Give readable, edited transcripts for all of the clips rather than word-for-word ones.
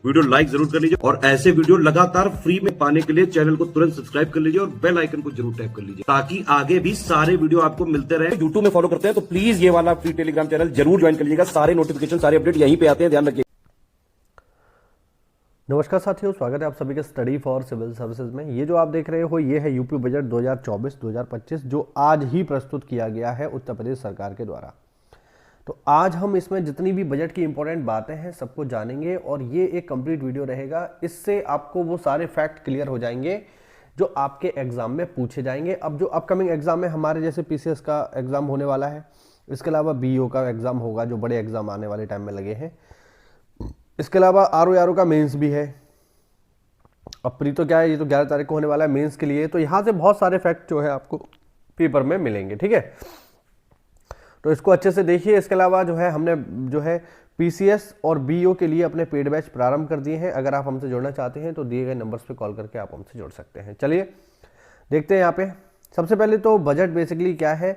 Video like जरूर कर लीजिए और ऐसे वीडियो लगातार फ्री में पाने के लिए चैनल को तुरंत सब्सक्राइब कर लीजिए और बेल आइकन को जरूर टैप कर लीजिए ताकि आगे भी सारे वीडियो आपको मिलते रहे। यूट्यूब में फॉलो करते हैं तो प्लीज ये वाला फ्री टेलीग्राम चैनल जरूर ज्वाइन कर लीजिएगा। सारे नोटिफिकेशन सारे अपडेट यहीं पे आते हैं, ध्यान रखिए। नमस्कार साथियों, स्वागत है आप सभी के स्टडी फॉर सिविल सर्विसेज में। ये जो आप देख रहे हो ये है यूपी बजट 2024-2025 जो आज ही प्रस्तुत किया गया है उत्तर प्रदेश सरकार के द्वारा। तो आज हम इसमें जितनी भी बजट की इंपॉर्टेंट बातें हैं सबको जानेंगे और ये एक कंप्लीट वीडियो रहेगा। इससे आपको वो सारे फैक्ट क्लियर हो जाएंगे जो आपके एग्जाम में पूछे जाएंगे। अब जो अपकमिंग एग्जाम है हमारे जैसे पीसीएस का एग्जाम होने वाला है, इसके अलावा बीईओ का एग्जाम होगा जो बड़े एग्जाम आने वाले टाइम में लगे हैं। इसके अलावा आरओ का मेंस भी है। अब प्री तो क्या है, ये तो 11 तारीख को होने वाला है मेंस के लिए। तो यहाँ से बहुत सारे फैक्ट जो है आपको पेपर में मिलेंगे, ठीक है। तो इसको अच्छे से देखिए। इसके अलावा जो है हमने जो है पीसीएस और बीईओ के लिए अपने पेड बैच प्रारंभ कर दिए हैं। अगर आप हमसे जुड़ना चाहते हैं तो दिए गए नंबर्स पे कॉल करके आप हमसे जुड़ सकते हैं। चलिए देखते हैं यहाँ पे। सबसे पहले तो बजट बेसिकली क्या है,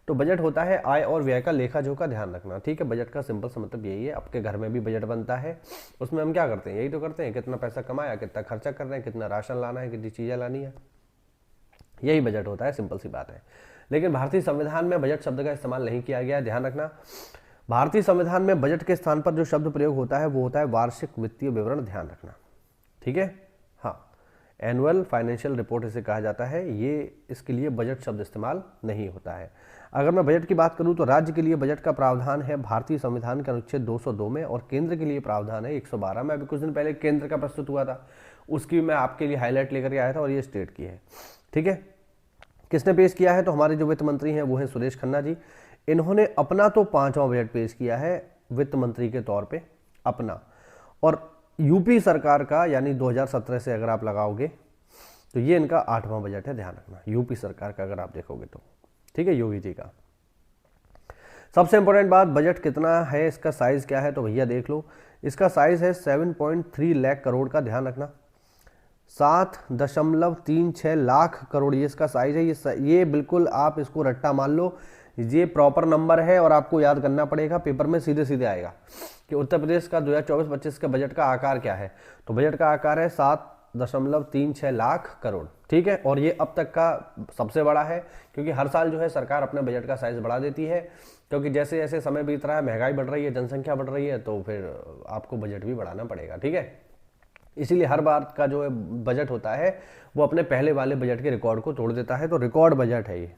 तो बजट होता है आय और व्यय का लेखा जोखा ध्यान रखना, ठीक है। बजट का सिंपल सा मतलब यही है। आपके घर में भी बजट बनता है, उसमें हम क्या करते हैं, यही तो करते हैं, कितना पैसा कमाया, कितना खर्चा कर रहे हैं, कितना राशन लाना है, कितनी चीज़ें लानी है, यही बजट होता है, सिंपल सी बात है। लेकिन भारतीय संविधान में बजट शब्द का इस्तेमाल नहीं किया गया है, ध्यान रखना। भारतीय संविधान में बजट के स्थान पर जो शब्द प्रयोग होता है वो होता है वार्षिक वित्तीय विवरण, ध्यान रखना, ठीक है। हाँ, एनुअल फाइनेंशियल रिपोर्ट इसे कहा जाता है। ये इसके लिए बजट शब्द इस्तेमाल नहीं होता है। अगर मैं बजट की बात करूं तो राज्य के लिए बजट का प्रावधान है भारतीय संविधान के अनुच्छेद 202 में और केंद्र के लिए प्रावधान है 112 में। अभी कुछ दिन पहले केंद्र का प्रस्तुत हुआ था, उसकी मैं आपके लिए हाईलाइट लेकर के आया था और ये स्टेट की है, ठीक है। किसने पेश किया है, तो हमारे जो वित्त मंत्री हैं वो हैं सुरेश खन्ना जी। इन्होंने अपना तो 5वां बजट पेश किया है वित्त मंत्री के तौर पे अपना, और यूपी सरकार का यानी 2017 से अगर आप लगाओगे तो ये इनका 8वां बजट है, ध्यान रखना। यूपी सरकार का अगर आप देखोगे तो, ठीक है, योगी जी का। सबसे इंपॉर्टेंट बात, बजट कितना है, इसका साइज क्या है, तो भैया देख लो। इसका साइज है 7.3 लाख करोड़ का, ध्यान रखना। 7.36 लाख करोड़ ये इसका साइज है। ये बिल्कुल आप इसको रट्टा मान लो, ये प्रॉपर नंबर है और आपको याद करना पड़ेगा। पेपर में सीधे सीधे आएगा कि उत्तर प्रदेश का 2024-25 का बजट का आकार क्या है। तो बजट का आकार है 7.36 लाख करोड़, ठीक है। और ये अब तक का सबसे बड़ा है, क्योंकि हर साल जो है सरकार अपने बजट का साइज बढ़ा देती है, क्योंकि जैसे जैसे समय बीत रहा है, महंगाई बढ़ रही है, जनसंख्या बढ़ रही है, तो फिर आपको बजट भी बढ़ाना पड़ेगा, ठीक है। इसीलिए हर बार का जो है बजट होता है वो अपने पहले वाले बजट के रिकॉर्ड को तोड़ देता है। तो रिकॉर्ड बजट है ये,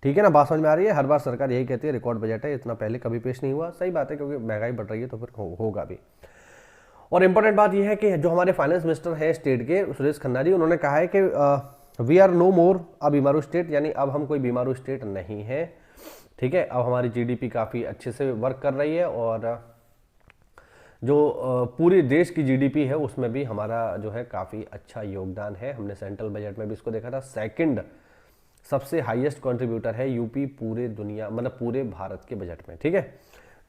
ठीक है ना, बात समझ में आ रही है। हर बार सरकार यही कहती है रिकॉर्ड बजट है, इतना पहले कभी पेश नहीं हुआ। सही बात है, क्योंकि महंगाई बढ़ रही है तो फिर होगा भी। और इंपॉर्टेंट बात यह है कि जो हमारे फाइनेंस मिनिस्टर है स्टेट के सुरेश खन्ना जी, उन्होंने कहा है कि we are no more a BIMARU state, यानी अब हम कोई बीमारू स्टेट नहीं है, ठीक है। अब हमारी जीडीपी काफ़ी अच्छे से वर्क कर रही है और जो पूरे देश की जीडीपी है उसमें भी हमारा जो है काफ़ी अच्छा योगदान है। हमने सेंट्रल बजट में भी इसको देखा था, सेकंड सबसे हाईएस्ट कंट्रीब्यूटर है यूपी पूरे दुनिया, मतलब पूरे भारत के बजट में, ठीक है।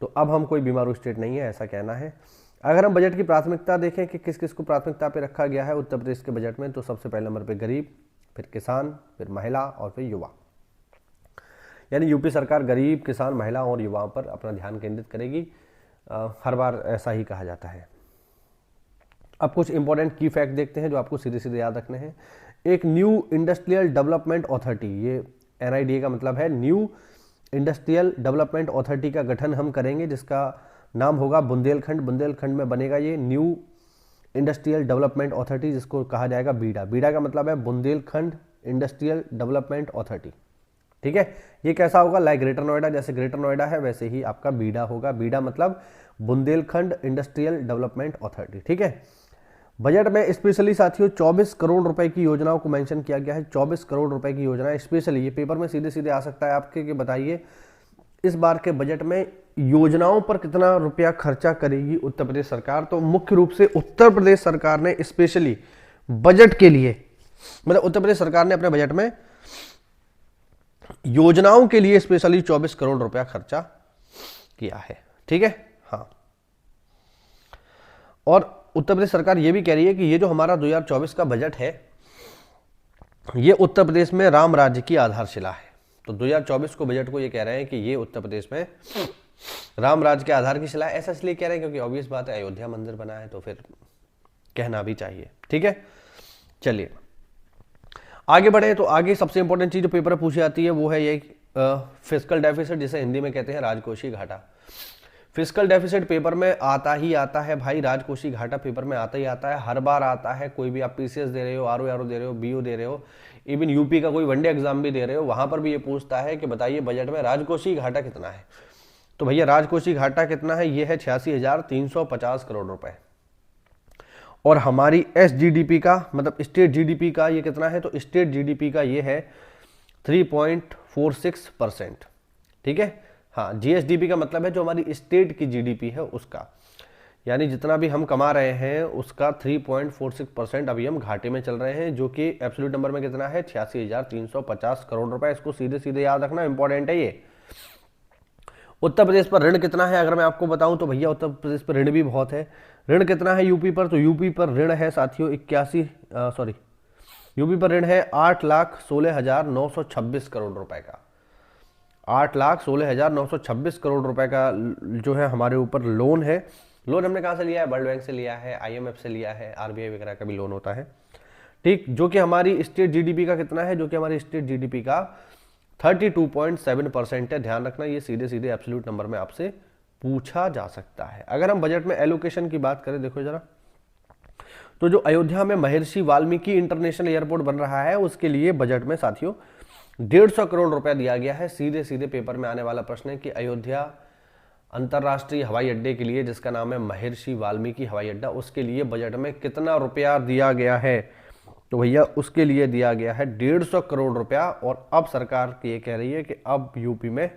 तो अब हम कोई बीमारू स्टेट नहीं है, ऐसा कहना है। अगर हम बजट की प्राथमिकता देखें कि किस किस को प्राथमिकता पे रखा गया है उत्तर प्रदेश के बजट में, तो सबसे पहले नंबर पे गरीब, फिर किसान, फिर महिला और फिर युवा। यानी यूपी सरकार गरीब, किसान, महिला और युवाओं पर अपना ध्यान केंद्रित करेगी। हर बार ऐसा ही कहा जाता है। अब कुछ इंपॉर्टेंट की फैक्ट देखते हैं जो आपको सीधे सीधे याद रखने हैं। एक न्यू इंडस्ट्रियल डेवलपमेंट अथॉरिटी, ये एनआईडीए का मतलब है न्यू इंडस्ट्रियल डेवलपमेंट अथॉरिटी का गठन हम करेंगे, जिसका नाम होगा बुंदेलखंड। बुंदेलखंड में बनेगा ये न्यू इंडस्ट्रियल डेवलपमेंट अथॉरिटी, जिसको कहा जाएगा बीडा। बीडा का मतलब है बुंदेलखंड इंडस्ट्रियल डेवलपमेंट अथॉरिटी, ठीक है। ये कैसा होगा, लाइक ग्रेटर नोएडा, जैसे ग्रेटर नोएडा है वैसे ही आपका बीडा होगा। बीडा मतलब बुंदेलखंड इंडस्ट्रियल डेवलपमेंट अथॉरिटी, ठीक है। बजट में स्पेशली साथियों 24 करोड़ रुपए की योजनाओं को मेंशन किया गया है। 24 करोड़ रुपए की योजना स्पेशली, ये पेपर में सीधे सीधे आ सकता है आपके कि बताइए इस बार के बजट में योजनाओं पर कितना रुपया खर्चा करेगी उत्तर प्रदेश सरकार। तो मुख्य रूप से उत्तर प्रदेश सरकार ने स्पेशली बजट के लिए, मतलब उत्तर प्रदेश सरकार ने अपने बजट में योजनाओं के लिए स्पेशली 24 करोड़ रुपया खर्चा किया है, ठीक है। हाँ, और उत्तर प्रदेश सरकार ये भी कह रही है कि ये जो हमारा 2024 का बजट है ये उत्तर प्रदेश में राम राज्य की आधारशिला है। तो 2024 को बजट को ये कह रहे हैं कि ये उत्तर प्रदेश में राम राज के आधार की शिला, ऐसा इसलिए कह रहे हैं क्योंकि ऑब्वियस बात है अयोध्या मंदिर बना है तो फिर कहना भी चाहिए। ठीक है, चलिए आगे बढ़े। तो आगे सबसे इंपॉर्टेंट चीज जो पेपर में पूछी जाती है वो है ये फिस्कल डेफिसिट, जिसे हिंदी में कहते हैं राजकोषीय घाटा। फिस्कल डेफिसिट पेपर में आता ही आता है भाई, राजकोषीय घाटा पेपर में आता ही आता है, हर बार आता है। कोई भी आप पीसीएस दे रहे हो, आरओ दे रहे हो, बीओ दे रहे हो, इवन यूपी का कोई वनडे एग्जाम भी दे रहे हो, वहां पर भी ये पूछता है कि बताइए बजट में राजकोषीय घाटा कितना है। तो भैया राजकोषीय घाटा कितना है, ये है 86,350 करोड़ रुपए। और हमारी एसजीडीपी का मतलब स्टेट जीडीपी का ये कितना है, तो स्टेट जीडीपी का ये है 3.46%। ठीक है, हाँ, जीएसडीपी का मतलब है जो हमारी स्टेट की जीडीपी है उसका, यानी जितना भी हम कमा रहे हैं उसका 3.46% अभी हम घाटे में चल रहे हैं, जो कि एब्सोल्यूट नंबर में कितना है 86,350 करोड़ रुपए। इसको सीधे सीधे याद रखना, इंपॉर्टेंट है ये। उत्तर प्रदेश पर ऋण कितना है अगर मैं आपको बताऊं तो भैया उत्तर प्रदेश पर ऋण भी बहुत है। ऋण कितना है यूपी पर, तो यूपी पर ऋण है साथियों यूपी पर ऋण है 8,16,926 करोड़ रुपए का। 8,16,926 करोड़ रुपए का जो है हमारे ऊपर लोन है। लोन हमने कहाँ से लिया है, वर्ल्ड बैंक से लिया है, आईएमएफ से लिया है, आरबीआई वगैरह का भी लोन होता है। ठीक, जो कि हमारी स्टेट जीडीपी का कितना है, जो कि हमारी स्टेट जीडीपी का 32.7% है। ध्यान रखना, ये सीधे सीधे एब्सोल्यूट नंबर में आपसे पूछा जा सकता है। अगर हम बजट में एलोकेशन की बात करें, देखो जरा, तो जो अयोध्या में महर्षि वाल्मीकि इंटरनेशनल एयरपोर्ट बन रहा है उसके लिए बजट में साथियों 150 करोड़ रुपया दिया गया है। सीधे सीधे पेपर में आने वाला प्रश्न है कि अयोध्या अंतर्राष्ट्रीय हवाई अड्डे के लिए, जिसका नाम है महर्षि वाल्मीकि हवाई अड्डा, उसके लिए बजट में कितना रुपया दिया गया है, तो भैया उसके लिए दिया गया है 150 करोड़ रुपया। और अब सरकार ये कह रही है कि अब यूपी में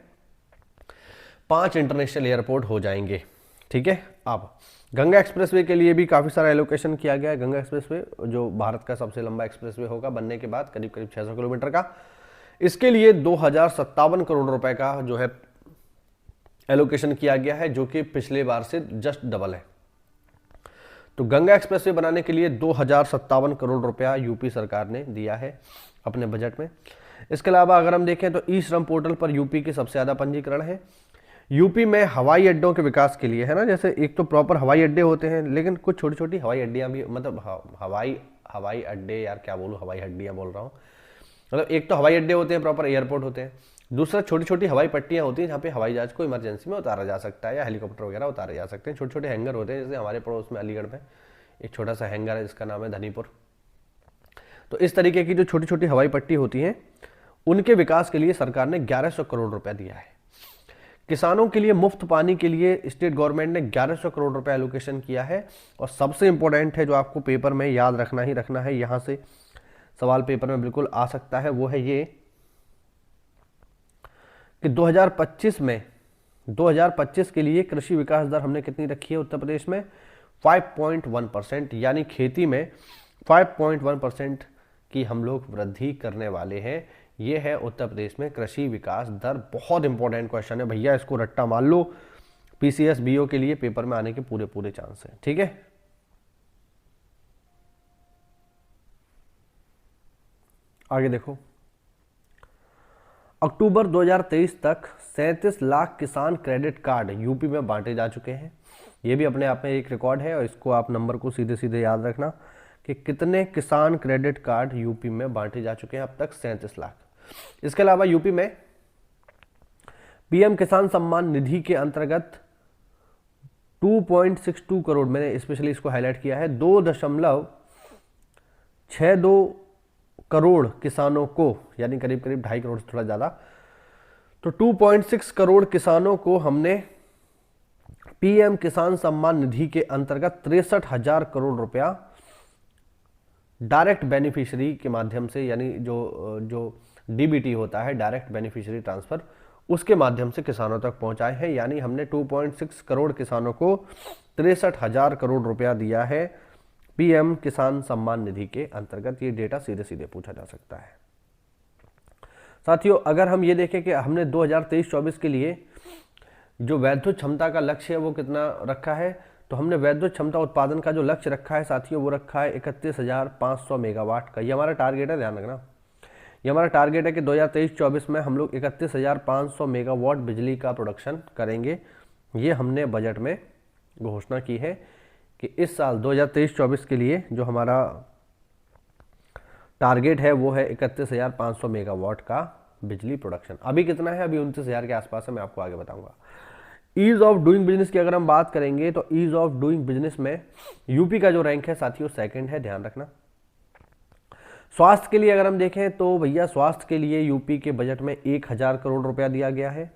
5 इंटरनेशनल एयरपोर्ट हो जाएंगे। ठीक है, अब गंगा एक्सप्रेसवे के लिए भी काफी सारा एलोकेशन किया गया है। गंगा एक्सप्रेसवे जो भारत का सबसे लंबा एक्सप्रेसवे होगा बनने के बाद, करीब करीब 600 किलोमीटर का, इसके लिए 2,057 करोड़ रुपए का जो है एलोकेशन किया गया है, जो कि पिछले बार से जस्ट डबल है। तो गंगा एक्सप्रेसवे बनाने के लिए 2,057 करोड़ रुपया यूपी सरकार ने दिया है अपने बजट में। इसके अलावा अगर हम देखें तो ई श्रम पोर्टल पर यूपी के सबसे ज्यादा पंजीकरण है। यूपी में हवाई अड्डों के विकास के लिए, है ना, जैसे एक तो प्रॉपर हवाई अड्डे होते हैं, लेकिन कुछ छोटी छोटी हवाई अड्डियां भी, मतलब हवाई अड्डे, यार क्या बोलूं, हवाई अड्डियां बोल रहा हूँ, मतलब एक तो हवाई अड्डे होते हैं, प्रॉपर एयरपोर्ट होते हैं, दूसरा छोटी छोटी हवाई पट्टियां होती हैं जहाँ पे हवाई जहाज को इमरजेंसी में उतारा जा सकता है या हेलीकॉप्टर वगैरह उतारे जा सकते हैं। छोटे छोटे हैंगर होते हैं, जैसे हमारे पड़ोस में अलीगढ़ में एक छोटा सा हैंगर है जिसका नाम है धनीपुर। तो इस तरीके की जो छोटी छोटी हवाई पट्टी होती हैं उनके विकास के लिए सरकार ने 1100 करोड़ रुपया दिया है। किसानों के लिए मुफ्त पानी के लिए स्टेट गवर्नमेंट ने 1100 करोड़ रुपया एलोकेशन किया है। और सबसे इंपॉर्टेंट है जो आपको पेपर में याद रखना ही रखना है, यहां से सवाल पेपर में बिल्कुल आ सकता है, वो है ये कि 2025 के लिए कृषि विकास दर हमने कितनी रखी है उत्तर प्रदेश में, 5.1%, यानी खेती में 5.1% की हम लोग वृद्धि करने वाले हैं। ये है उत्तर प्रदेश में कृषि विकास दर। बहुत इंपॉर्टेंट क्वेश्चन है भैया, इसको रट्टा मान लो, पीसीएस बीओ के लिए पेपर में आने के पूरे पूरे चांस हैं। ठीक है, आगे देखो, अक्टूबर 2023 तक 37 लाख किसान क्रेडिट कार्ड यूपी में बांटे जा चुके हैं। ये भी अपने आप में एक रिकॉर्ड है और इसको आप नंबर को सीधे सीधे याद रखना कि कितने किसान क्रेडिट कार्ड यूपी में बांटे जा चुके हैं अब तक, 37 लाख। इसके अलावा यूपी में पीएम किसान सम्मान निधि के अंतर्गत 2.62 करोड़, मैंने स्पेशली इसको हाईलाइट किया है, 2.62 करोड़ किसानों को, यानी करीब करीब 2.5 करोड़ से थोड़ा ज्यादा, तो 2.6 करोड़ किसानों को हमने पीएम किसान सम्मान निधि के अंतर्गत 63,000 करोड़ रुपया डायरेक्ट बेनिफिशियरी के माध्यम से, यानी जो डीबीटी होता है, डायरेक्ट बेनिफिशियरी ट्रांसफर, उसके माध्यम से किसानों तक पहुंचाए हैं। यानी हमने 2.6 करोड़ किसानों को 63,000 करोड़ रुपया दिया है पीएम किसान सम्मान निधि के अंतर्गत। ये डेटा सीधे सीधे पूछा जा सकता है। साथियों, अगर हम ये देखें कि हमने 2023-24 के लिए जो वैद्युत क्षमता का लक्ष्य है वो कितना रखा है, तो हमने वैद्युत क्षमता उत्पादन का जो लक्ष्य रखा है साथियों, वो रखा है 31,500 मेगावाट का। ये हमारा टारगेट है, ध्यान रखना। ये हमारा टारगेट है कि 2023-24 में हम लोग 31,500 मेगावाट बिजली का प्रोडक्शन करेंगे। ये हमने बजट में घोषणा की है कि इस साल 2023-24 के लिए जो हमारा टारगेट है वो है 31,500 मेगावाट का बिजली प्रोडक्शन। अभी कितना है? अभी 29,000 के आसपास है, मैं आपको आगे बताऊंगा। ईज ऑफ डूइंग बिजनेस की अगर हम बात करेंगे तो ईज ऑफ डूइंग बिजनेस में यूपी का जो रैंक है साथियों सेकंड है, ध्यान रखना। स्वास्थ्य के लिए अगर हम देखें तो भैया स्वास्थ्य के लिए यूपी के बजट में 1,000 करोड़ रुपया दिया गया है।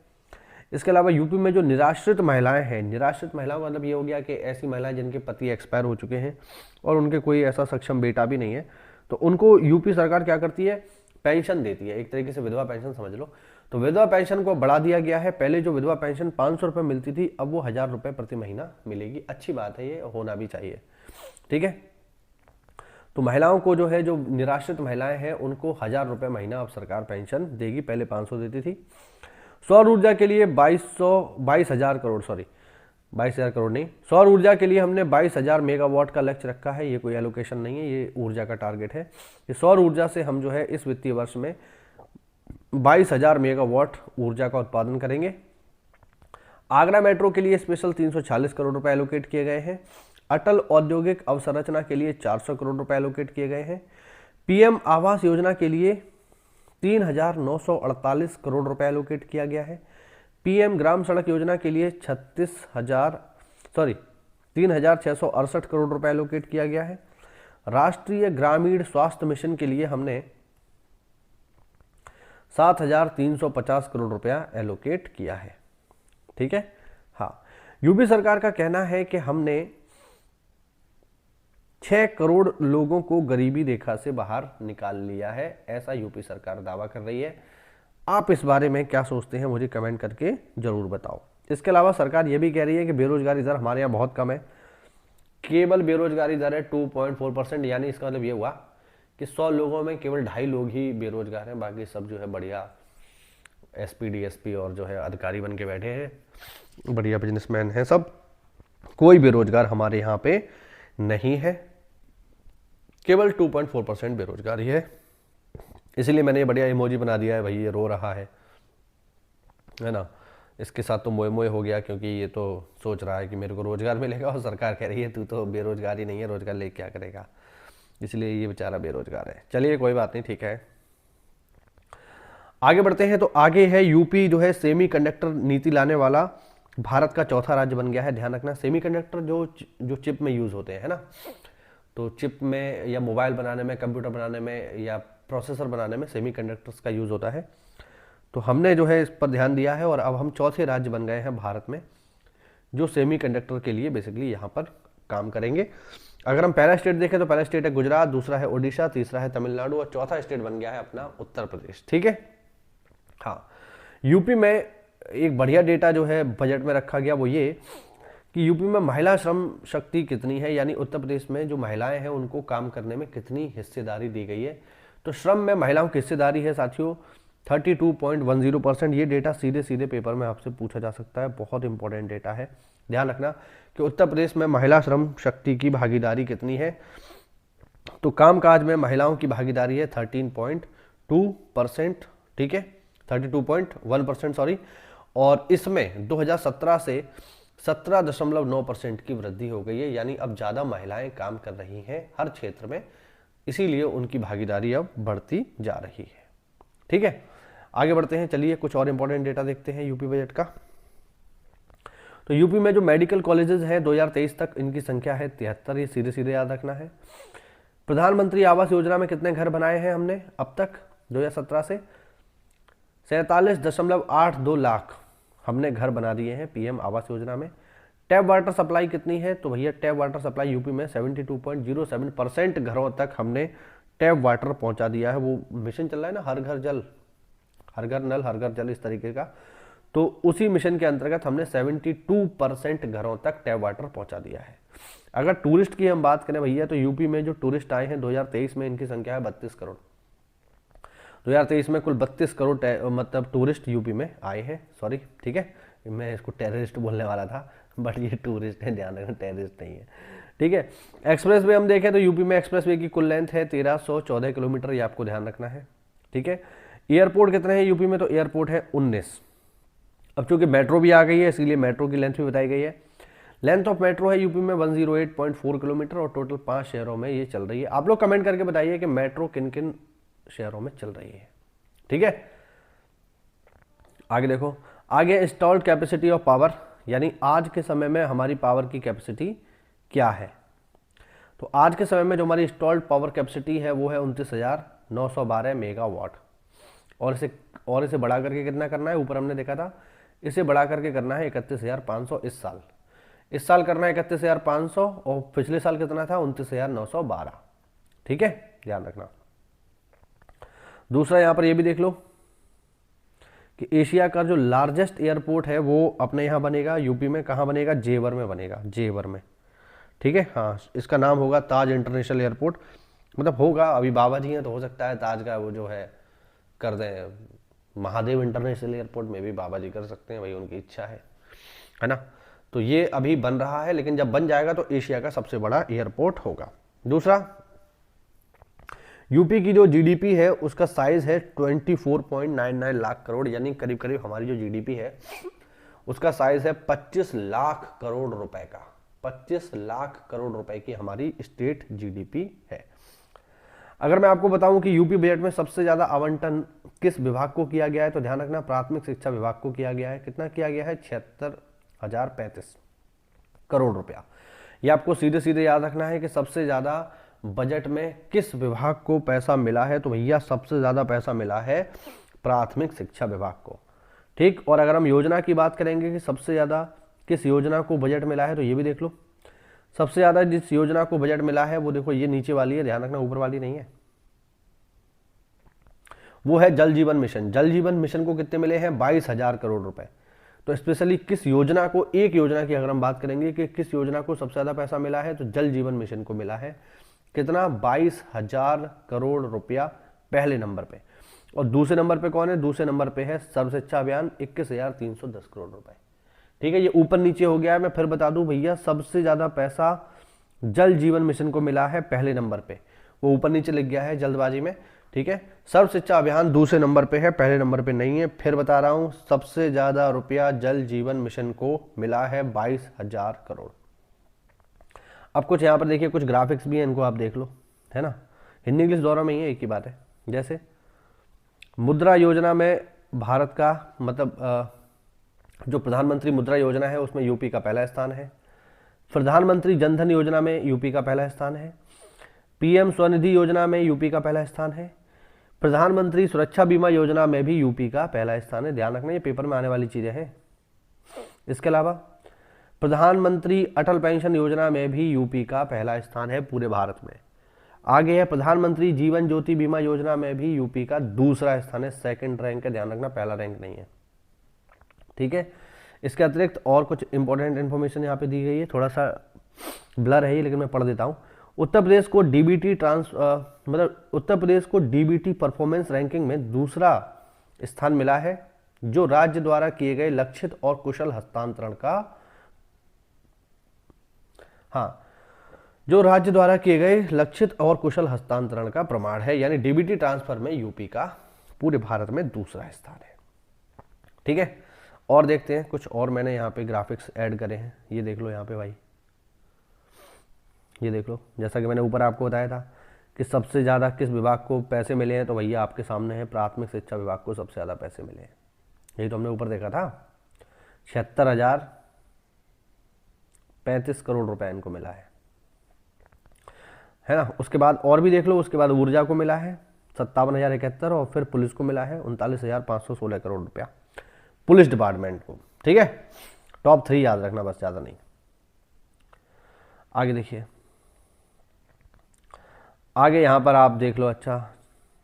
इसके अलावा यूपी में जो निराश्रित महिलाएं हैं, निराश्रित महिलाओं का मतलब ये हो गया कि ऐसी महिलाएं जिनके पति एक्सपायर हो चुके हैं और उनके कोई ऐसा सक्षम बेटा भी नहीं है, तो उनको यूपी सरकार क्या करती है? पेंशन देती है, एक तरीके से विधवा पेंशन समझ लो। तो विधवा पेंशन को बढ़ा दिया गया है। पहले जो विधवा पेंशन 500 रुपये मिलती थी, अब वो 1,000 रुपये प्रति महीना मिलेगी। अच्छी बात है, ये होना भी चाहिए, ठीक है। तो महिलाओं को जो है, जो निराश्रित महिलाएं हैं, उनको 1,000 रुपये महीना अब सरकार पेंशन देगी, पहले 500 देती थी। सौर ऊर्जा के लिए 22,000 करोड़, सॉरी 22,000 करोड़ नहीं, सौर ऊर्जा के लिए हमने 22,000 मेगावाट का लक्ष्य रखा है। ये कोई एलोकेशन नहीं है, ये ऊर्जा का टारगेट है। ये सौर ऊर्जा से हम जो है इस वित्तीय वर्ष में 22,000 मेगावाट ऊर्जा का उत्पादन करेंगे। आगरा मेट्रो के लिए स्पेशल 340 करोड़ रुपए एलोकेट किए गए हैं। अटल औद्योगिक अवसंरचना के लिए 400 करोड़ रुपए एलोकेट किए गए हैं। पीएम आवास योजना के लिए 3,948 करोड़ रुपए एलोकेट किया गया है। पीएम ग्राम सड़क योजना के लिए 3,668 करोड़ रुपए एलोकेट किया गया है। राष्ट्रीय ग्रामीण स्वास्थ्य मिशन के लिए हमने 7,350 करोड़ रुपया एलोकेट किया है, ठीक है। हाँ, यूपी सरकार का कहना है कि हमने 6 करोड़ लोगों को गरीबी रेखा से बाहर निकाल लिया है, ऐसा यूपी सरकार दावा कर रही है। आप इस बारे में क्या सोचते हैं, मुझे कमेंट करके जरूर बताओ। इसके अलावा सरकार ये भी कह रही है कि बेरोजगारी दर हमारे यहाँ बहुत कम है। केवल बेरोजगारी दर है 2.4%, यानी इसका मतलब ये हुआ कि 100 लोगों में केवल 2.5 लोग ही बेरोजगार हैं, बाकी सब जो है बढ़िया एसपी डीएसपी और जो है अधिकारी बन के बैठे हैं, बढ़िया बिजनेसमैन हैं सब। कोई बेरोजगार हमारे यहाँ पे नहीं है, केवल 2.4% बेरोजगारी है। इसलिए मैंने ये बढ़िया इमोजी बना दिया है, भाई ये रो रहा है ना। इसके साथ तो मोए मोए हो गया, क्योंकि ये तो सोच रहा है कि मेरे को रोजगार मिलेगा और सरकार कह रही है तू तो बेरोजगार ही नहीं है, रोजगार ले क्या करेगा, इसलिए ये बेचारा बेरोजगार है। चलिए कोई बात नहीं, ठीक है, आगे बढ़ते हैं। तो आगे है यूपी जो है सेमीकंडक्टर नीति लाने वाला भारत का चौथा राज्य बन गया है। ध्यान रखना, सेमीकंडक्टर जो चिप में यूज होते हैं, है ना, तो चिप में या मोबाइल बनाने में, कंप्यूटर बनाने में या प्रोसेसर बनाने में सेमीकंडक्टर्स का यूज होता है। तो हमने जो है इस पर ध्यान दिया है और अब हम चौथे राज्य बन गए हैं भारत में जो सेमीकंडक्टर के लिए बेसिकली यहाँ पर काम करेंगे। अगर हम पहला स्टेट देखें तो पहला स्टेट है गुजरात, दूसरा है उड़ीसा, तीसरा है तमिलनाडु और चौथा स्टेट बन गया है अपना उत्तर प्रदेश, ठीक है। हाँ, यूपी में एक बढ़िया डेटा जो है बजट में रखा गया वो ये कि यूपी में महिला श्रम शक्ति कितनी है, यानी उत्तर प्रदेश में जो महिलाएं हैं उनको काम करने में कितनी हिस्सेदारी दी गई है। तो श्रम में महिलाओं की हिस्सेदारी है साथियों 32.10%। ये डेटा सीधे सीधे पेपर में आपसे पूछा जा सकता है, बहुत इंपॉर्टेंट डेटा है। ध्यान रखना कि उत्तर प्रदेश में महिला श्रम शक्ति की भागीदारी कितनी है। तो कामकाज में महिलाओं की भागीदारी है 13.2%, ठीक है, 32.1% सॉरी। और इसमें 2017 से 17.9% की वृद्धि हो गई है, यानी अब ज़्यादा महिलाएं काम कर रही हैं हर क्षेत्र में, इसीलिए उनकी भागीदारी अब बढ़ती जा रही है, ठीक है। आगे बढ़ते हैं, चलिए कुछ और इंपॉर्टेंट डेटा देखते हैं यूपी बजट का। तो यूपी में जो मेडिकल कॉलेजेस हैं 2023 तक इनकी संख्या है 73, ये सीधे सीधे याद रखना है। प्रधानमंत्री आवास योजना में कितने घर बनाए हैं हमने अब तक 2017 से? 47.82 लाख हमने घर बना दिए हैं पीएम आवास योजना में। टैप वाटर सप्लाई कितनी है? तो भैया टैप वाटर सप्लाई यूपी में 72.07% घरों तक हमने टैप वाटर पहुंचा दिया है। वो मिशन चल रहा है ना, हर घर जल, हर घर नल, हर घर जल, इस तरीके का। तो उसी मिशन के अंतर्गत हमने 72% घरों तक टैप वाटर पहुंचा दिया है। अगर टूरिस्ट की हम बात करें भैया, तो यूपी में जो टूरिस्ट आए हैं 2023 में इनकी संख्या है 32 करोड़। 2023 में कुल 32 करोड़ मतलब टूरिस्ट यूपी में आए हैं, सॉरी, ठीक है, मैं इसको टेररिस्ट बोलने वाला था, बट ये टूरिस्ट है, ध्यान रखना, टेररिस्ट नहीं है, ठीक है। एक्सप्रेस वे हम देखें तो यूपी में एक्सप्रेस वे की कुल लेंथ है 1314 किलोमीटर, ये आपको ध्यान रखना है। ठीक है। एयरपोर्ट कितने हैं यूपी में, तो एयरपोर्ट है 19। अब चूंकि मेट्रो भी आ गई है इसलिए मेट्रो की लेंथ भी बताई गई है। लेंथ ऑफ मेट्रो है यूपी में 108.4 किलोमीटर और टोटल 5 शहरों में ये चल रही है। आप लोग कमेंट करके बताइए कि मेट्रो किन किन शहरों में चल रही है। ठीक है, आगे देखो, आगे इंस्टॉल्ड कैपेसिटी ऑफ पावर, यानी आज के समय में हमारी पावर की कैपेसिटी क्या है। तो आज के समय में जो हमारी इंस्टॉल्ड पावर कैपेसिटी है वो है 29,912 मेगावाट। और इसे बढ़ा करके कितना करना है, ऊपर हमने देखा था, इसे बढ़ा करके करना है 31,500 इस साल करना है 31,500, और पिछले साल कितना था 29,912। ठीक है, ध्यान रखना। दूसरा यहां पर ये भी देख लो कि एशिया का जो लार्जेस्ट एयरपोर्ट है वो अपने यहाँ बनेगा यूपी में। कहाँ बनेगा, जेवर में बनेगा, जेवर में। ठीक है, हाँ, इसका नाम होगा ताज इंटरनेशनल एयरपोर्ट। मतलब होगा, अभी बाबा जी हैं तो हो सकता है ताज का वो जो है कर दें, महादेव इंटरनेशनल एयरपोर्ट में भी बाबा जी कर सकते हैं, भाई उनकी इच्छा है ना। तो ये अभी बन रहा है, लेकिन जब बन जाएगा तो एशिया का सबसे बड़ा एयरपोर्ट होगा। दूसरा, यूपी की जो जीडीपी है उसका साइज है 24.99 लाख करोड़, यानी करीब करीब हमारी जो जीडीपी है उसका साइज है 25 लाख करोड़ रुपए का। 25 लाख करोड़ रुपए की हमारी स्टेट जीडीपी है। अगर मैं आपको बताऊं कि यूपी बजट में सबसे ज्यादा आवंटन किस विभाग को किया गया है, तो ध्यान रखना प्राथमिक शिक्षा विभाग को किया गया है। कितना किया गया है, 76,035 करोड़ रुपया। ये आपको सीधे सीधे याद रखना है कि सबसे ज्यादा बजट में किस विभाग को पैसा मिला है, तो भैया सबसे ज्यादा पैसा मिला है प्राथमिक शिक्षा विभाग को। ठीक, और अगर हम योजना की बात करेंगे कि सबसे ज्यादा किस योजना को बजट मिला है, तो ये भी देख लो। सबसे ज्यादा जिस योजना को बजट मिला है वो देखो, ये नीचे वाली है, ध्यान रखना ऊपर वाली नहीं है, वो है जल जीवन मिशन। जल जीवन मिशन को कितने मिले हैं, 22,000 करोड़ रुपए। तो स्पेशली किस योजना को, एक योजना की अगर हम बात करेंगे कि किस योजना को सबसे ज्यादा पैसा मिला है, तो जल जीवन मिशन को मिला है कितना, 22,000 करोड़ रुपया पहले नंबर पे। और दूसरे नंबर पे कौन है, दूसरे नंबर पे है सर्व शिक्षा अभियान, 21,310 करोड़ रुपए। ठीक है, ये ऊपर नीचे हो गया है। मैं फिर बता दूं भैया, सबसे ज्यादा पैसा जल जीवन मिशन को मिला है पहले नंबर पे, वो ऊपर नीचे लिख गया है जल्दबाजी में। ठीक है, सर्व शिक्षा अभियान दूसरे नंबर पे है, पहले नंबर पे नहीं है। फिर बता रहा हूं, सबसे ज्यादा रुपया जल जीवन मिशन को मिला है 22,000 करोड़। अब कुछ यहाँ पर देखिए, कुछ ग्राफिक्स भी हैं, इनको आप देख लो, है ना। हिंदी इंग्लिश दोनों में ही है, एक ही बात है। जैसे मुद्रा योजना में भारत का मतलब जो प्रधानमंत्री मुद्रा योजना है उसमें यूपी का पहला स्थान है। प्रधानमंत्री जनधन योजना में यूपी का पहला स्थान है। पीएम स्वनिधि योजना में यूपी का पहला स्थान है। प्रधानमंत्री सुरक्षा बीमा योजना में भी यूपी का पहला स्थान है। ध्यान रखना, ये पेपर में आने वाली चीजें हैं। इसके अलावा प्रधानमंत्री अटल पेंशन योजना में भी यूपी का पहला स्थान है पूरे भारत में। आगे है प्रधानमंत्री जीवन ज्योति बीमा योजना में भी यूपी का दूसरा स्थान है, सेकंड रैंक है, ध्यान रखना, पहला रैंक नहीं है। ठीक है, इसके अतिरिक्त और कुछ इंपॉर्टेंट इन्फॉर्मेशन यहाँ पे दी गई है, थोड़ा सा ब्लर है ये, लेकिन मैं पढ़ देता हूँ। उत्तर प्रदेश को डीबीटी परफॉर्मेंस रैंकिंग में दूसरा स्थान मिला है, जो राज्य द्वारा किए गए लक्षित और कुशल हस्तांतरण का, हाँ, जो राज्य द्वारा किए गए लक्षित और कुशल हस्तांतरण का प्रमाण है। यानी डीबीटी ट्रांसफर में यूपी का पूरे भारत में दूसरा स्थान है। ठीक है, और देखते हैं कुछ और मैंने यहाँ पे ग्राफिक्स ऐड करे हैं, ये देख लो यहाँ पे भाई, ये देख लो। जैसा कि मैंने ऊपर आपको बताया था कि सबसे ज़्यादा किस विभाग को पैसे मिले हैं, तो भैया आपके सामने है प्राथमिक शिक्षा विभाग को सबसे ज़्यादा पैसे मिले हैं। यही तो हमने ऊपर देखा था, 76,035 करोड़ रुपए इनको मिला है ना। उसके बाद और भी देख लो, उसके बाद ऊर्जा को मिला है 57,071, और फिर पुलिस को मिला है 39,516 करोड़ रुपया, पुलिस डिपार्टमेंट को। ठीक है, टॉप 3 याद रखना बस, ज़्यादा नहीं। आगे देखिए, आगे यहाँ पर आप देख लो, अच्छा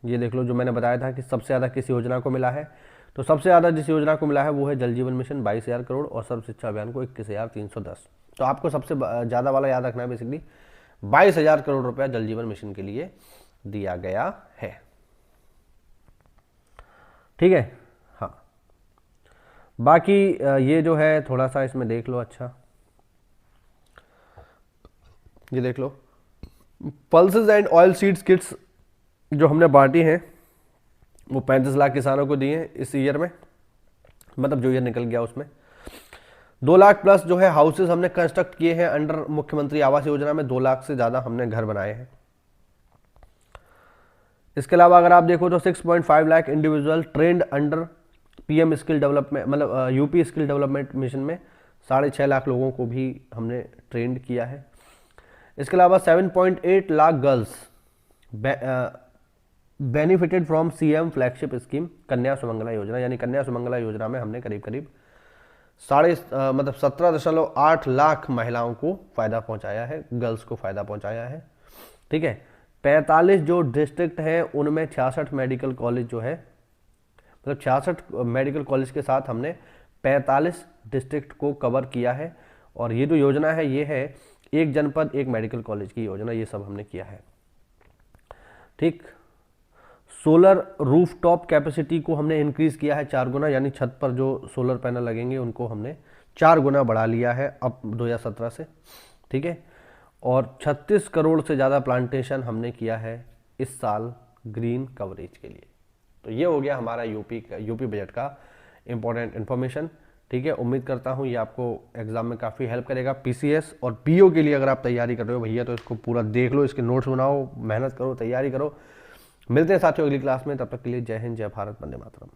ये देख लो, जो मैंने बताया था कि सबसे ज़्यादा किस योजना को मिला है, तो सबसे ज़्यादा जिस योजना को मिला है वो है जल जीवन मिशन 22,000 करोड़, और सर्व शिक्षा अभियान को 21,310। तो आपको सबसे ज़्यादा वाला याद रखना है, बेसिकली 22,000 करोड़ रुपया जल जीवन मिशन के लिए दिया गया है। ठीक है, हाँ, बाकी ये जो है थोड़ा सा इसमें देख लो। अच्छा ये देख लो, pulses and oil seeds kits जो हमने बांटी हैं वो 35 लाख किसानों को दिए इस ईयर में, मतलब जो ईयर निकल गया उसमें। 2 लाख प्लस जो है हाउसेस हमने कंस्ट्रक्ट किए हैं अंडर मुख्यमंत्री आवास योजना में, 2 लाख से ज़्यादा हमने घर बनाए हैं। इसके अलावा अगर आप देखो तो 6.5 lakh individual trend under PM skill development, मतलब यूपी स्किल डेवलपमेंट मिशन में 6.5 लाख लोगों को भी हमने ट्रेंड किया है। इसके अलावा 7.8 lakh girls benefited from CM flagship scheme Kanya Sumangala योजना, यानी कन्या सुमंगला योजना में हमने करीब करीब 17.8 लाख महिलाओं को फ़ायदा पहुंचाया है, गर्ल्स को फ़ायदा पहुंचाया है। ठीक है, 45 जो डिस्ट्रिक्ट हैं उनमें 66 मेडिकल कॉलेज जो है, मतलब 66 मेडिकल कॉलेज के साथ हमने 45 डिस्ट्रिक्ट को कवर किया है। और ये जो योजना है ये है एक जनपद एक मेडिकल कॉलेज की योजना, ये सब हमने किया है। ठीक, सोलर रूफटॉप कैपेसिटी को हमने इंक्रीज किया है 4 गुना, यानी छत पर जो सोलर पैनल लगेंगे उनको हमने 4 गुना बढ़ा लिया है अब 2017 से। ठीक है, और 36 करोड़ से ज़्यादा प्लांटेशन हमने किया है इस साल ग्रीन कवरेज के लिए। तो ये हो गया हमारा यूपी बजट का इंपॉर्टेंट इन्फॉर्मेशन। ठीक है, उम्मीद करता हूँ ये आपको एग्जाम में काफ़ी हेल्प करेगा। पीसीएस और पीओ के लिए अगर आप तैयारी कर रहे हो भैया तो इसको पूरा देख लो, इसके नोट्स बनाओ, मेहनत करो, तैयारी करो। मिलते हैं साथियों अगली क्लास में, तब तक के लिए जय हिंद, जय भारत, वंदे मातरम।